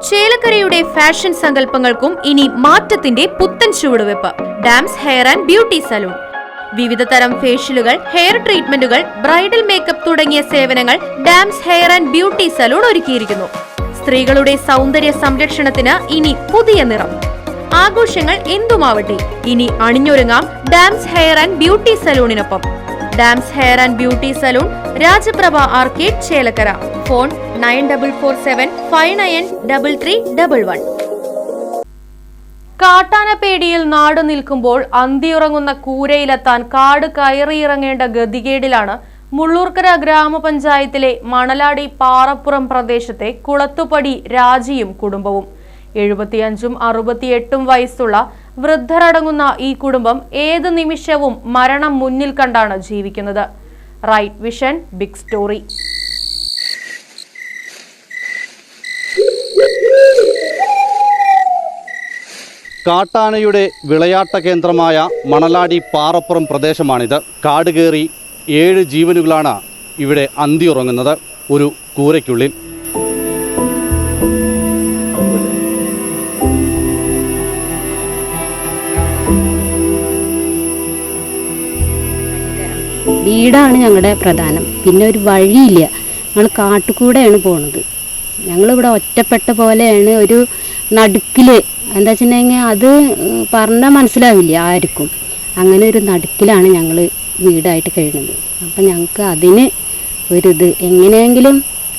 ചേലക്കരയുടെ fashion സങ്കല്പങ്ങൾക്കും ഇനി മാറ്റത്തിന്റെ പുത്തൻ ചുവടുവെപ്പ്. Dams hair and beauty salon. വിവിധ തരം ഫേഷ്യലുകൾ, ഹെയർ ട്രീറ്റ്മെന്റുകൾ, ബ്രൈഡൽ മേക്കപ്പ് തുടങ്ങിയ സേവനങ്ങൾ Dams hair and beauty salon ഒരുക്കിയിരിക്കുന്നു. സ്ത്രീകളുടെ സൗന്ദര്യ സംരക്ഷണത്തിന് ഇനി പുതിയ നിറം. ആഘോഷങ്ങൾ എന്തുമാവട്ടെ, ഇനി അണിഞ്ഞൊരുങ്ങാം ഡാംസ് ഹെയർ ആൻഡ് ബ്യൂട്ടി സലൂണിനൊപ്പം. Dams hair and beauty salon, Rajaprabha arcade, Chelakkara. Phone 9447593311. കാട്ടാനപ്പേടിയിൽ നാട് നിൽക്കുമ്പോൾ അന്തിയുറങ്ങുന്ന കൂരയിലെത്താൻ കാട് കയറിയിറങ്ങേണ്ട ഗതികേടിലാണ് മുള്ളൂർക്കര ഗ്രാമപഞ്ചായത്തിലെ മണലാടി പാറപ്പുറം പ്രദേശത്തെ കുളത്തുപടി രാജിയും കുടുംബവും. 75ഉം 68ഉം വയസ്സുള്ള വൃദ്ധരടങ്ങുന്ന ഈ കുടുംബം ഏത് നിമിഷവും മരണം മുന്നിൽ കണ്ടാണ് ജീവിക്കുന്നത്. Right Vision, big story. കാട്ടാനയുടെ വിളയാട്ട കേന്ദ്രമായ മണലാടി പാറപ്പുറം പ്രദേശമാണിത്. കാട് കയറി 7 ജീവനുകളാണ് ഇവിടെ അന്തിയുറങ്ങുന്നത്, ഒരു കൂരയ്ക്കുള്ളിൽ. വീടാണ് ഞങ്ങളുടെ പ്രധാനം. പിന്നെ ഒരു വഴിയില്ല, ഞങ്ങൾ കാട്ടുകൂടെയാണ് പോണത്. ഞങ്ങളിവിടെ ഒറ്റപ്പെട്ട പോലെയാണ്, ഒരു നടുക്കിൽ. എന്താ വെച്ചിട്ടുണ്ടെങ്കിൽ അത് പറഞ്ഞാൽ മനസ്സിലാവില്ല ആർക്കും. അങ്ങനെ ഒരു നടുക്കിലാണ് ഞങ്ങൾ വീടായിട്ട് കഴിയുന്നത്. അപ്പം ഞങ്ങൾക്ക് അതിന് ഒരിത് എങ്ങനെയെങ്കിലും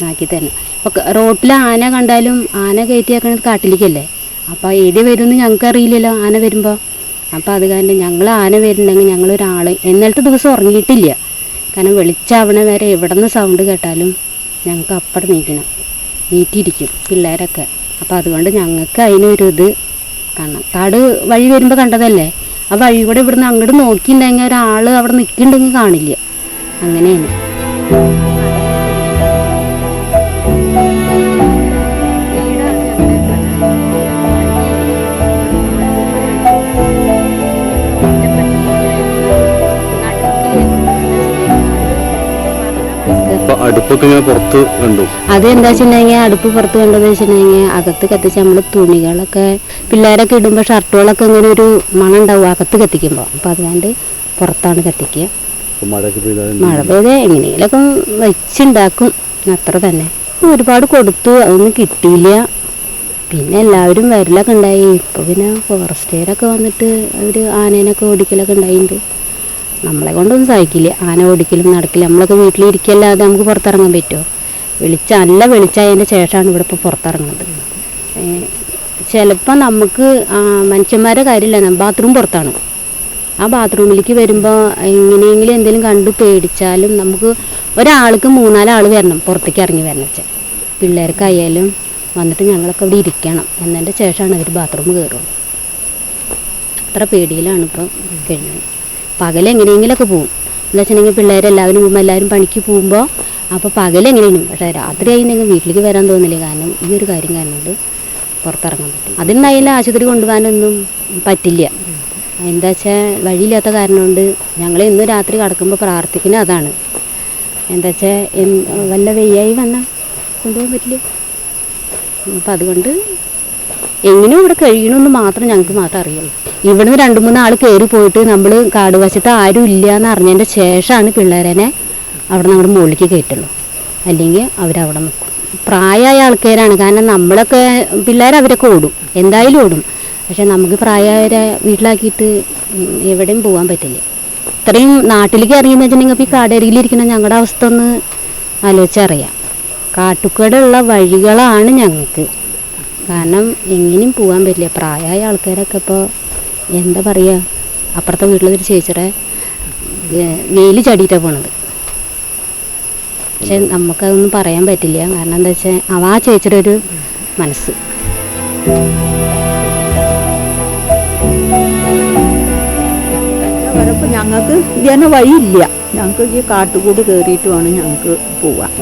ആക്കി തരണം. ഇപ്പോൾ റോട്ടിൽ ആന കണ്ടാലും ആന കയറ്റിയാക്കണത് കാട്ടിലേക്കല്ലേ, അപ്പോൾ ഏത് വരുമെന്ന് ഞങ്ങൾക്ക് അറിയില്ലല്ലോ ആന വരുമ്പോൾ. അപ്പോൾ അത് കാരണം ഞങ്ങൾ ആന വരുന്നുണ്ടെങ്കിൽ ഞങ്ങളൊരാൾ ഇന്നലത്തെ ദിവസം ഉറങ്ങിയിട്ടില്ല. കാരണം വെളിച്ചാവണ വരെ എവിടെ നിന്ന് സൗണ്ട് കേട്ടാലും ഞങ്ങൾക്ക് അപ്പടെ നീറ്റിയിരിക്കും പിള്ളേരൊക്കെ. അപ്പോൾ അതുകൊണ്ട് ഞങ്ങൾക്ക് അതിനൊരു ഇത് കാണാം. കാട് വഴി വരുമ്പോൾ കണ്ടതല്ലേ, ആ വഴി കൂടെ ഇവിടുന്ന് അങ്ങോട്ട് നോക്കിയിട്ടുണ്ടെങ്കിൽ ഒരാൾ അവിടെ നിൽക്കുന്നുണ്ടെങ്കിൽ കാണില്ല. അങ്ങനെയാണ്. അടുപ്പൊക്കെ ഇങ്ങനെ പുറത്ത് കണ്ടു. അതെന്താ വെച്ചിട്ടുണ്ടെങ്കിൽ അടുപ്പ് പുറത്ത് കണ്ടതെന്ന് വെച്ചിട്ടുണ്ടെങ്കിൽ അകത്ത് കത്തിച്ച് നമ്മൾ തുണികളൊക്കെ പിള്ളേരൊക്കെ ഇടുമ്പോൾ ഷർട്ടുകളൊക്കെ ഇങ്ങനെ ഒരു മണം ഉണ്ടാവും അകത്ത് കത്തിക്കുമ്പോൾ. അപ്പോൾ അതുകൊണ്ട് പുറത്താണ് കത്തിക്കുക. മഴ പെയ്ത് എങ്ങനെയെങ്കിലൊക്കെ വെച്ചുണ്ടാക്കും, അത്ര തന്നെ. ഒരുപാട് കൊടുത്തു, അതൊന്നും കിട്ടിയില്ല. പിന്നെ എല്ലാവരും വരലൊക്കെ ഉണ്ടായി. ഇപ്പോൾ പിന്നെ ഫോറസ്റ്റുകാരൊക്കെ വന്നിട്ട് അവർ ആനേനൊക്കെ ഓടിക്കലൊക്കെ ഉണ്ടായിട്ടുണ്ട്. നമ്മളെ കൊണ്ടൊന്നും സഹിക്കില്ല ആന ഓടിക്കലും നടക്കില്ല. നമ്മളൊക്കെ വീട്ടിലിരിക്കല്ലാതെ നമുക്ക് പുറത്തിറങ്ങാൻ പറ്റുമോ? നല്ല വെളിച്ചമായതിൻ്റെ ശേഷമാണ് ഇവിടെ ഇപ്പോൾ പുറത്തിറങ്ങുന്നത്. ചിലപ്പോൾ നമുക്ക് മനുഷ്യന്മാരുടെ കാര്യമില്ല, ബാത്റൂം പുറത്താണ്. ആ ബാത്റൂമിലേക്ക് വരുമ്പോൾ എങ്ങനെയെങ്കിലും എന്തെങ്കിലും കണ്ടു പേടിച്ചാലും നമുക്ക് ഒരാൾക്ക് 3-4 ആൾ വരണം, പുറത്തേക്ക് ഇറങ്ങി വരണം വെച്ചാൽ. പിള്ളേർക്കായാലും വന്നിട്ട് ഞങ്ങളൊക്കെ ഇവിടെ ഇരിക്കണം. എന്നതിൻ്റെ ശേഷമാണ് അവർ ബാത്റൂം കയറുള്ളൂ. അത്ര പേടിയിലാണ് ഇപ്പോൾ കഴിഞ്ഞത്. പകലെങ്ങനെയെങ്കിലൊക്കെ പോകും. എന്താ വെച്ചിട്ടുണ്ടെങ്കിൽ പിള്ളേരെല്ലാവരും പോകുമ്പോൾ എല്ലാവരും പണിക്ക് പോകുമ്പോൾ അപ്പോൾ പകലെങ്ങനെയും. പക്ഷേ രാത്രി ആയിരുന്നെങ്കിൽ വീട്ടിലേക്ക് വരാൻ തോന്നില്ല. കാരണം ഈ ഒരു കാര്യം കാരണം കൊണ്ട് പുറത്തിറങ്ങാൻ പറ്റും. അതിനായാലും ആശുപത്രി കൊണ്ടുപോകാനൊന്നും പറ്റില്ല. എന്താ വെച്ചാൽ വഴിയില്ലാത്ത കാരണം കൊണ്ട് ഞങ്ങൾ ഇന്ന് രാത്രി കിടക്കുമ്പോൾ പ്രാർത്ഥിക്കുന്നത് അതാണ്. എന്താ വെച്ചാൽ വല്ല വെയ്യായി വന്നാൽ കൊണ്ടുപോകാൻ പറ്റില്ല. അപ്പം അതുകൊണ്ട് എങ്ങനെയും ഇവിടെ കഴിയണമെന്ന് മാത്രം ഞങ്ങൾക്ക് മാത്രം അറിയുള്ളൂ. ഇവിടുന്ന് 2-3 ആൾ കയറി പോയിട്ട് നമ്മൾ കാട് വശത്ത് ആരും ഇല്ല എന്ന് അറിഞ്ഞതിൻ്റെ ശേഷമാണ് പിള്ളേരെ അവിടെ നമ്മുടെ മുകളിലേക്ക് കയറ്റുള്ളൂ. അല്ലെങ്കിൽ അവരവിടെ നിൽക്കും. പ്രായമായ ആൾക്കാരാണ്. കാരണം നമ്മളൊക്കെ പിള്ളേരവരൊക്കെ ഓടും, എന്തായാലും ഓടും. പക്ഷെ നമുക്ക് പ്രായമായവരെ വീട്ടിലാക്കിയിട്ട് എവിടെയും പോകാൻ പറ്റില്ല. ഇത്രയും നാട്ടിലേക്ക് ഇറങ്ങിയെന്ന് വെച്ചിട്ടുണ്ടെങ്കിൽ ഇപ്പോൾ ഈ കാടരിയിലിരിക്കുന്ന ഞങ്ങളുടെ അവസ്ഥ ഒന്ന് ആലോചിച്ചറിയാം. കാട്ടുകൂടെയുള്ള വഴികളാണ് ഞങ്ങൾക്ക്. കാരണം എങ്ങനെയും പോകാൻ പറ്റില്ല. പ്രായമായ ആൾക്കാരൊക്കെ ഇപ്പോൾ എന്താ പറയുക, അപ്പുറത്തെ വീട്ടിലൊരു ചേച്ചിയുടെ വേലി ചടിയിട്ടാണ് പോണത്. പക്ഷെ നമുക്കതൊന്നും പറയാൻ പറ്റില്ല. കാരണം എന്താ വെച്ചാൽ ആ ചേച്ചിയുടെ ഒരു മനസ്സ്. വരപ്പോൾ ഞങ്ങൾക്ക് ഇതിന് വഴിയില്ല. ഞങ്ങൾക്ക് ഈ കാട്ടുകൂടി കയറിയിട്ട് വേണം ഞങ്ങൾക്ക് പോവാൻ.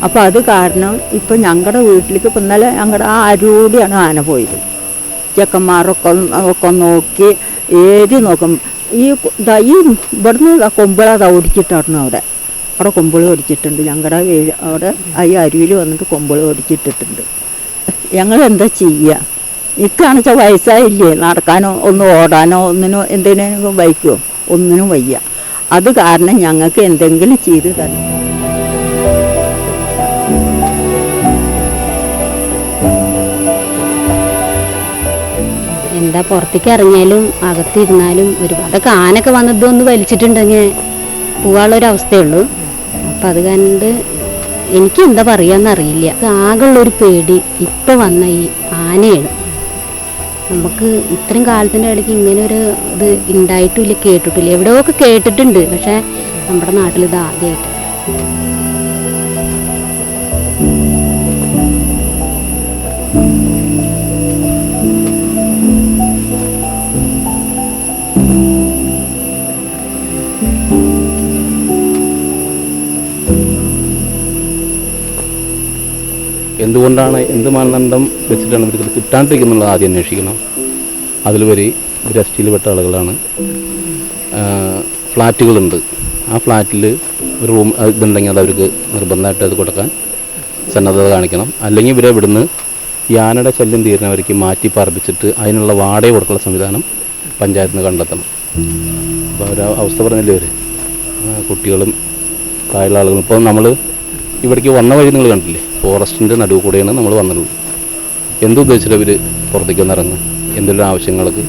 അപ്പോൾ അത് കാരണം ഇപ്പം ഞങ്ങളുടെ വീട്ടിലേക്ക് ഇപ്പം ഇന്നലെ ഞങ്ങളുടെ ആ അരൂടിയാണ് ആന പോയത്. ചെക്കന്മാരൊക്കെ നോക്കി ഏരി നോക്കും. ഈ ഇവിടുന്ന് കൊമ്പിള ഓടിച്ചിട്ടായിരുന്നു അവിടെ കൊമ്പിൾ ഓടിച്ചിട്ടുണ്ട്. ഞങ്ങളുടെ അവിടെ ഈ അരുവിൽ വന്നിട്ട് കൊമ്പിൾ ഓടിച്ചിട്ടിട്ടുണ്ട്. ഞങ്ങൾ എന്താ ചെയ്യുക? ഇക്കാണെന്ന് വെച്ചാൽ വയസ്സായില്ലേ, നടക്കാനോ ഒന്ന് ഓടാനോ ഒന്നിനോ എന്തിനും വയ്ക്കുമോ? ഒന്നിനും വയ്യ. അത് കാരണം ഞങ്ങൾക്ക് എന്തെങ്കിലും ചെയ്ത് തരണം. എന്താ പുറത്തേക്ക് ഇറങ്ങിയാലും അകത്തിരുന്നാലും ഒരുപാട് ആനൊക്കെ വന്നതൊന്ന് വലിച്ചിട്ടുണ്ടെങ്കിൽ പോകാനുള്ളൊരവസ്ഥയുള്ളൂ. അപ്പം അത് കണ്ട് എനിക്ക് എന്താ പറയാന്നറിയില്ല. ആകെയുള്ളൊരു പേടി ഇപ്പം വന്ന ഈ ആനയാണ്. നമുക്ക് ഇത്രയും കാലത്തിൻ്റെ ഇടയ്ക്ക് ഇങ്ങനെ ഒരു ഇത് ഉണ്ടായിട്ടില്ല, കേട്ടിട്ടില്ല. എവിടെയൊക്കെ കേട്ടിട്ടുണ്ട്, പക്ഷേ നമ്മുടെ നാട്ടിൽ ഇത് ആദ്യമായിട്ട്. എന്തുകൊണ്ടാണ്, എന്ത് മാനദണ്ഡം വെച്ചിട്ടാണ് ഇവർക്ക് കിട്ടാണ്ടിരിക്കുന്നുള്ളത് ആദ്യം അന്വേഷിക്കണം. അതിലുപരി ഇവർ എസ് ടിയിൽ പെട്ട ആളുകളാണ്. ഫ്ലാറ്റുകളുണ്ട്. ആ ഫ്ലാറ്റിൽ ഒരു റൂം ഇതുണ്ടെങ്കിൽ അത് അവർക്ക് നിർബന്ധമായിട്ട് അത് കൊടുക്കാൻ സന്നദ്ധത കാണിക്കണം. അല്ലെങ്കിൽ ഇവരെ ഇവിടുന്ന് ആനയുടെ ശല്യം തീരുന്നവർക്ക് മാറ്റി പാർപ്പിച്ചിട്ട് അതിനുള്ള വാടക കൊടുക്കുന്ന സംവിധാനം പഞ്ചായത്തിൽ നിന്ന് കണ്ടെത്തണം. അപ്പോൾ ഒരു അവസ്ഥ പറഞ്ഞില്ലേ ഇവർ, കുട്ടികളും താഴെയുള്ള ആളുകളും. ഇപ്പോൾ നമ്മൾ ഇവിടേക്ക് വന്ന വഴി നിങ്ങൾ കണ്ടില്ലേ, ഫോറസ്റ്റിൻ്റെ നടുവ് കൂടെയാണ് നമ്മൾ വന്നിട്ടുള്ളത്. എന്തുദ്ദേശിച്ചിട്ട് അവർ പുറത്തേക്ക് വന്നിറങ്ങുക? എന്തെങ്കിലും ആവശ്യങ്ങൾക്ക്.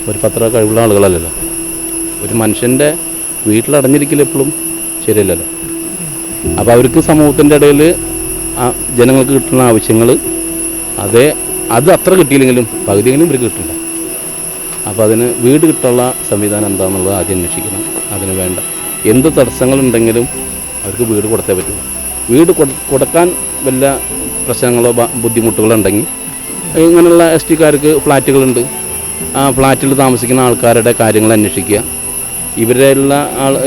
ഒരു പത്ര കഴിവുള്ള ആളുകളല്ലല്ലോ. ഒരു മനുഷ്യൻ്റെ വീട്ടിലടഞ്ഞിരിക്കൽ എപ്പോഴും ശരിയല്ലല്ലോ. അപ്പോൾ അവർക്ക് സമൂഹത്തിൻ്റെ ഇടയിൽ ജനങ്ങൾക്ക് കിട്ടുന്ന ആവശ്യങ്ങൾ അത് അത്ര കിട്ടിയില്ലെങ്കിലും പകുതിയെങ്കിലും ഇവർക്ക് കിട്ടില്ല. അപ്പോൾ അതിന് വീട് കിട്ടാനുള്ള സംവിധാനം എന്താണെന്നുള്ളത് ആദ്യം അന്വേഷിക്കണം. അതിന് വേണ്ട എന്ത് തടസ്സങ്ങളുണ്ടെങ്കിലും അവർക്ക് വീട് കൊടുത്തേ പറ്റുള്ളൂ. വീട് കൊടുക്കാൻ വല്ല പ്രശ്നങ്ങളോ ബുദ്ധിമുട്ടുകളോ ഉണ്ടെങ്കിൽ ഇങ്ങനെയുള്ള എസ് ടിക്കാർക്ക് ഫ്ലാറ്റുകളുണ്ട്. ആ ഫ്ലാറ്റിൽ താമസിക്കുന്ന ആൾക്കാരുടെ കാര്യങ്ങൾ അന്വേഷിക്കുക. ഇവരെയുള്ള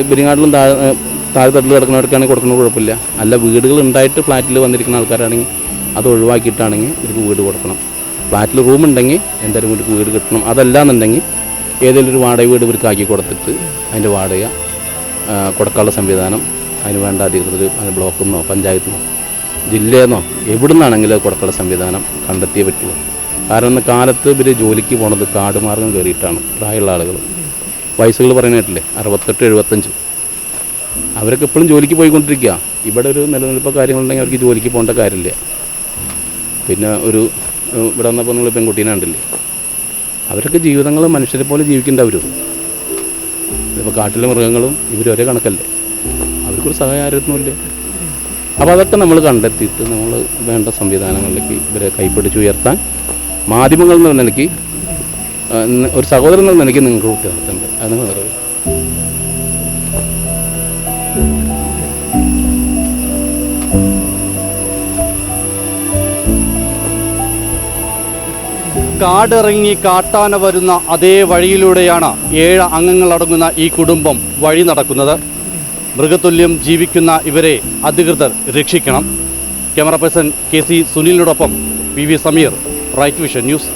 ഇവരിങ്ങാട്ടിലും താഴെ തട്ടിൽ കിടക്കുന്നവർക്കാണെങ്കിൽ കൊടുക്കുന്നത് കുഴപ്പമില്ല. അല്ല, വീടുകൾ ഉണ്ടായിട്ട് ഫ്ലാറ്റിൽ വന്നിരിക്കുന്ന ആൾക്കാരാണെങ്കിൽ അത് ഒഴിവാക്കിയിട്ടാണെങ്കിൽ ഇവർക്ക് വീട് കൊടുക്കണം. ഫ്ലാറ്റിൽ റൂമുണ്ടെങ്കിൽ എന്തായാലും ഇവർക്ക് വീട് കിട്ടണം. അതല്ലാന്നുണ്ടെങ്കിൽ ഏതെങ്കിലും ഒരു വാടക വീട് ഇവർക്ക് ആക്കി കൊടുത്തിട്ട് അതിൻ്റെ വാടക കൊടുക്കാനുള്ള സംവിധാനം അതിന് വേണ്ട അധികൃതർ, അതിന് ബ്ലോക്കിൽ നിന്നോ പഞ്ചായത്തിൽ നിന്നോ ജില്ലയിൽ നിന്നോ എവിടെ നിന്നാണെങ്കിലും കൊടുക്കാനുള്ള സംവിധാനം കണ്ടെത്തിയേ പറ്റുള്ളൂ. കാരണം ഇന്ന് കാലത്ത് ഇവർ ജോലിക്ക് പോണത് കാട് മാർഗം കയറിയിട്ടാണ്. പ്രായമുള്ള ആളുകൾ, വയസ്സുകൾ പറയാനായിട്ടില്ലേ 68, 75, അവരൊക്കെ എപ്പോഴും ജോലിക്ക് പോയിക്കൊണ്ടിരിക്കുക. ഇവിടെ ഒരു നിലനിൽപ്പോ കാര്യങ്ങളുണ്ടെങ്കിൽ അവർക്ക് ജോലിക്ക് പോകേണ്ട കാര്യമില്ല. പിന്നെ ഇവിടെ വന്നപ്പോൾ നിങ്ങൾ പെൺകുട്ടീനെ കണ്ടില്ലേ, അവരൊക്കെ ജീവിതങ്ങൾ മനുഷ്യരെ പോലെ ജീവിക്കേണ്ടവരും. ഇതിപ്പോൾ കാട്ടിലെ മൃഗങ്ങളും ഇവരൊരേ കണക്കല്ലേ, അവർക്കൊരു സഹായത്തിനുമില്ല. അപ്പോൾ അതൊക്കെ നമ്മൾ കണ്ടെത്തിയിട്ട് നമ്മൾ വേണ്ട സംവിധാനങ്ങളിലേക്ക് ഇവരെ കൈപ്പിടിച്ചുയർത്താൻ മാധ്യമങ്ങൾ എന്ന നിലയ്ക്ക് ഒരു സഹോദരൻ എന്ന നിലയ്ക്ക് നിങ്ങൾക്ക് ഉത്തരവാദിത്തമുണ്ട്. അത് നിറവേറ്റും. കാടിറങ്ങി കാട്ടാന വരുന്ന അതേ വഴിയിലൂടെയാണ് 7 അംഗങ്ങളടങ്ങുന്ന ഈ കുടുംബം വഴി നടക്കുന്നത്. മൃഗതുല്യം ജീവിക്കുന്ന ഇവരെ അധികൃതർ രക്ഷിക്കണം. ക്യാമറ പേഴ്സൺ KC സുനിലിനോടൊപ്പം PV Sameer, Right Vision news.